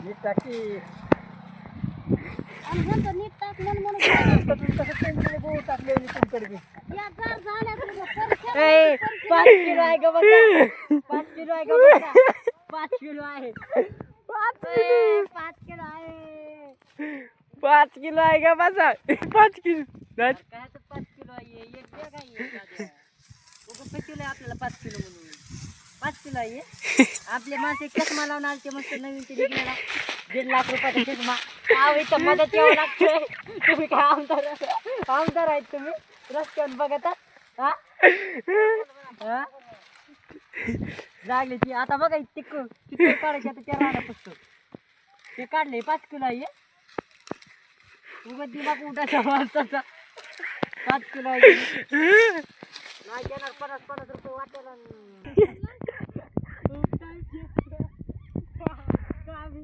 नीट टाकी आणि म्हणतो नीट टाक म्हणून गहू टाकलेली तुमकडे बी. या जा झाल्या तुझं परीक्षा ए, 5 किलो आहे का बघा 5 किलो आहे का बघा 5 किलो आहे 5 किलो आहे 5 किलो आहे का बसा 5 किलो काय तर 5 किलो आहे एक बॅग आहे उगं किलो आहे आपल्याला 5 किलो म्हणून 5 किलो आहे आपले माणसे चष्मा लावून आलते मस्त नवीन ते निघलेला 1.5 लाख रुपयाचा चष्मा आव इथं मदत यावं लागतंय तुम्ही काय आमदार आहेत तुम्ही रस्त्यावर बघत हा हा? लागली ती आता बघा तिकड काढायची आता त्या राहणार पुस्तक ते काढले 5 किलो आहे उगत दिमाग उठायचा माणसाचा 5 किलो आहे नाही देणार 50 रुपये वाटेला